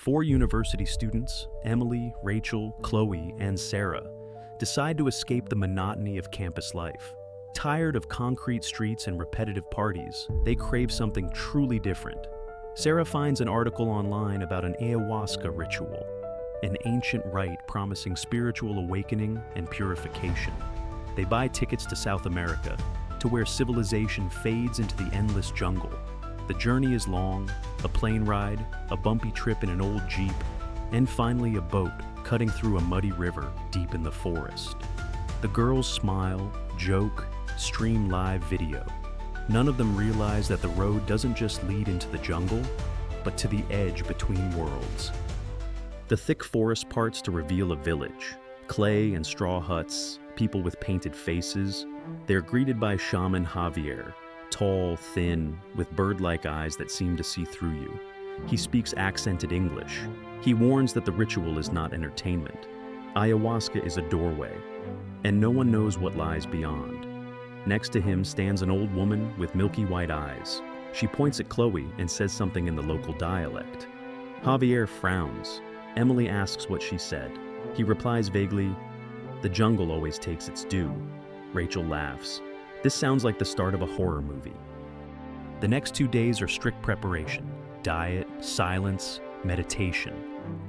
Four university students, Emily, Rachel, Chloe, and Sarah, decide to escape the monotony of campus life. Tired of concrete streets and repetitive parties, they crave something truly different. Sarah finds an article online about an ayahuasca ritual, an ancient rite promising spiritual awakening and purification. They buy tickets to South America, to where civilization fades into the endless jungle. The journey is long, a plane ride, a bumpy trip in an old Jeep, and finally a boat cutting through a muddy river deep in the forest. The girls smile, joke, stream live video. None of them realize that the road doesn't just lead into the jungle, but to the edge between worlds. The thick forest parts to reveal a village. Clay and straw huts, people with painted faces. They're greeted by shaman Javier, tall, thin, with bird-like eyes that seem to see through you. He speaks accented English. He warns that the ritual is not entertainment. Ayahuasca is a doorway, and no one knows what lies beyond. Next to him stands an old woman with milky white eyes. She points at Chloe and says something in the local dialect. Javier frowns. Emily asks what she said. He replies vaguely, "The jungle always takes its due." Rachel laughs. This sounds like the start of a horror movie. The next 2 days are strict preparation. Diet, silence, meditation.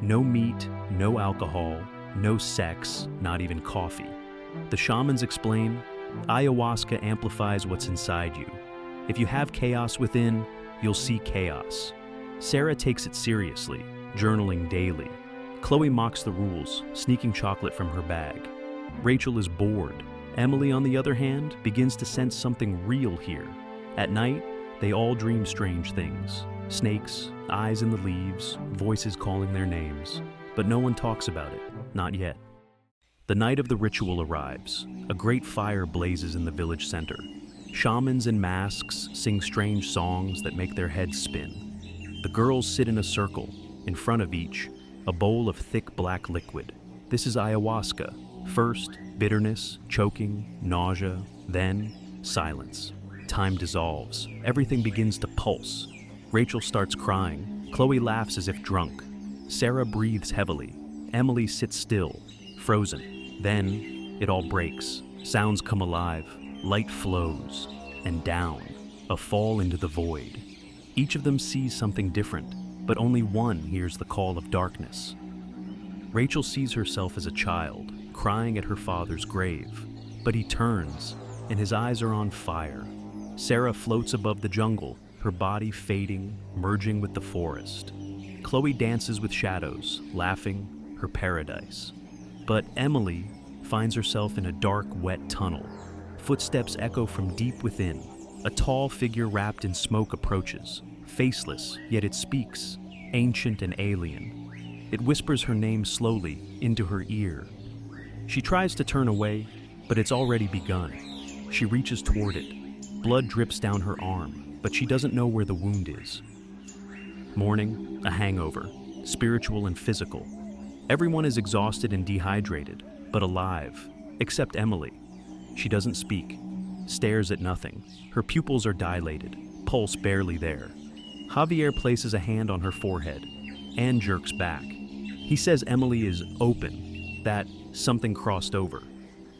No meat, no alcohol, no sex, not even coffee. The shamans explain, ayahuasca amplifies what's inside you. If you have chaos within, you'll see chaos. Sarah takes it seriously, journaling daily. Chloe mocks the rules, sneaking chocolate from her bag. Rachel is bored. Emily, on the other hand, begins to sense something real here. At night, they all dream strange things. Snakes, eyes in the leaves, voices calling their names. But no one talks about it, not yet. The night of the ritual arrives. A great fire blazes in the village center. Shamans in masks sing strange songs that make their heads spin. The girls sit in a circle, in front of each, a bowl of thick black liquid. This is ayahuasca. First, bitterness, choking, nausea, then silence. Time dissolves. Everything begins to pulse. Rachel starts crying. Chloe laughs as if drunk. Sarah breathes heavily. Emily sits still, frozen. Then, it all breaks. Sounds come alive. Light flows. And down. A fall into the void. Each of them sees something different, but only one hears the call of darkness. Rachel sees herself as a child, crying at her father's grave, but he turns, and his eyes are on fire. Sarah floats above the jungle, her body fading, merging with the forest. Chloe dances with shadows, laughing, her paradise. But Emily finds herself in a dark, wet tunnel. Footsteps echo from deep within. A tall figure wrapped in smoke approaches, faceless, yet it speaks, ancient and alien. It whispers her name slowly into her ear. She tries to turn away, but it's already begun. She reaches toward it. Blood drips down her arm, but she doesn't know where the wound is. Morning, a hangover, spiritual and physical. Everyone is exhausted and dehydrated, but alive, except Emily. She doesn't speak, stares at nothing. Her pupils are dilated, pulse barely there. Javier places a hand on her forehead and jerks back. He says Emily is open, that something crossed over.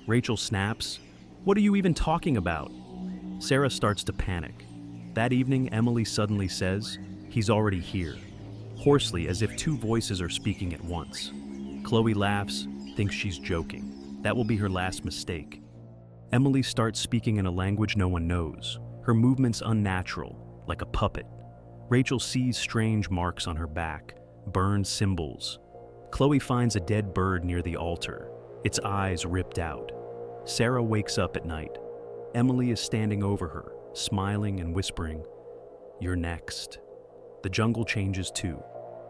Rachel snaps, "What are you even talking about?" Sarah starts to panic. That evening, Emily suddenly says, "He's already here," hoarsely, as if two voices are speaking at once. Chloe laughs, thinks she's joking. That will be her last mistake. Emily starts speaking in a language no one knows, her movements unnatural, like a puppet. Rachel sees strange marks on her back, burned symbols. Chloe finds a dead bird near the altar, its eyes ripped out. Sarah wakes up at night. Emily is standing over her, smiling and whispering, "You're next." The jungle changes too.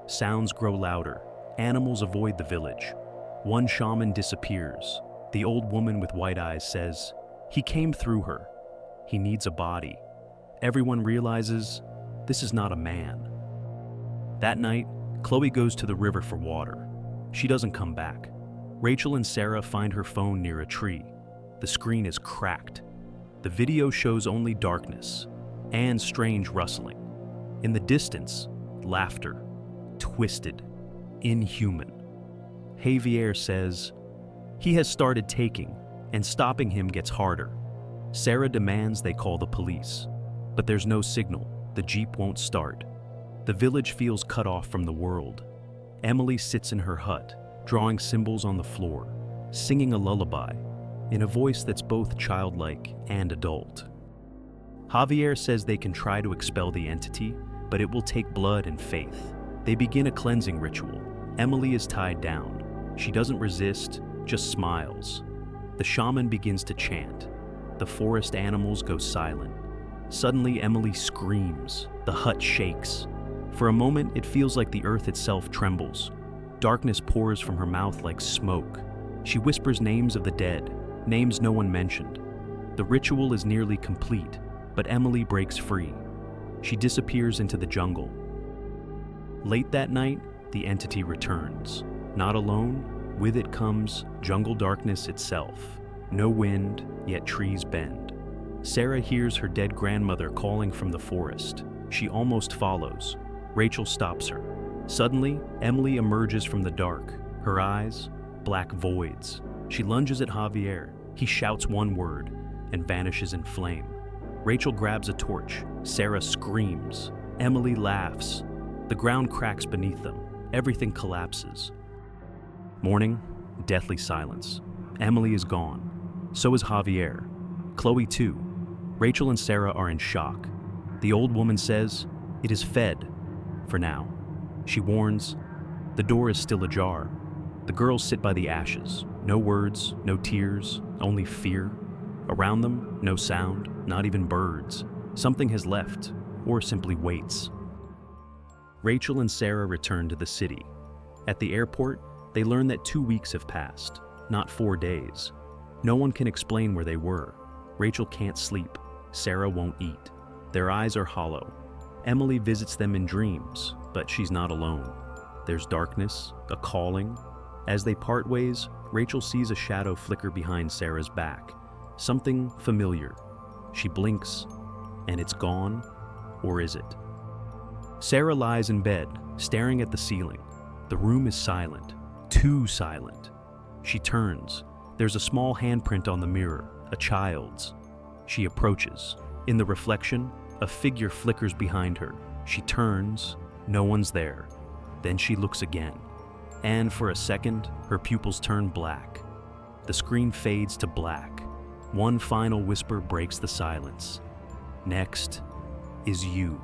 Sounds grow louder. Animals avoid the village. One shaman disappears. The old woman with white eyes says, "He came through her. He needs a body." Everyone realizes this is not a man. That night, Chloe goes to the river for water. She doesn't come back. Rachel and Sarah find her phone near a tree. The screen is cracked. The video shows only darkness and strange rustling. In the distance, laughter, twisted, inhuman. Javier says he has started taking, and stopping him gets harder. Sarah demands they call the police, but there's no signal. The Jeep won't start. The village feels cut off from the world. Emily sits in her hut, drawing symbols on the floor, singing a lullaby, in a voice that's both childlike and adult. Javier says they can try to expel the entity, but it will take blood and faith. They begin a cleansing ritual. Emily is tied down. She doesn't resist, just smiles. The shaman begins to chant. The forest animals go silent. Suddenly, Emily screams. The hut shakes. For a moment, it feels like the earth itself trembles. Darkness pours from her mouth like smoke. She whispers names of the dead, names no one mentioned. The ritual is nearly complete, but Emily breaks free. She disappears into the jungle. Late that night, the entity returns. Not alone, with it comes jungle darkness itself. No wind, yet trees bend. Sarah hears her dead grandmother calling from the forest. She almost follows. Rachel stops her. Suddenly, Emily emerges from the dark. Her eyes, black voids. She lunges at Javier. He shouts one word and vanishes in flame. Rachel grabs a torch. Sarah screams. Emily laughs. The ground cracks beneath them. Everything collapses. Morning, deathly silence. Emily is gone. So is Javier. Chloe too. Rachel and Sarah are in shock. The old woman says, "It is fed, for now." She warns, the door is still ajar. The girls sit by the ashes. No words, no tears, only fear. Around them, no sound, not even birds. Something has left, or simply waits. Rachel and Sarah return to the city. At the airport, they learn that 2 weeks have passed, not 4 days. No one can explain where they were. Rachel can't sleep. Sarah won't eat. Their eyes are hollow. Emily visits them in dreams, but she's not alone. There's darkness, a calling. As they part ways, Rachel sees a shadow flicker behind Sarah's back. Something familiar. She blinks, and it's gone, or is it? Sarah lies in bed, staring at the ceiling. The room is silent, too silent. She turns. There's a small handprint on the mirror, a child's. She approaches. In the reflection, a figure flickers behind her. She turns. No one's there. Then she looks again. And for a second, her pupils turn black. The screen fades to black. One final whisper breaks the silence. Next is you.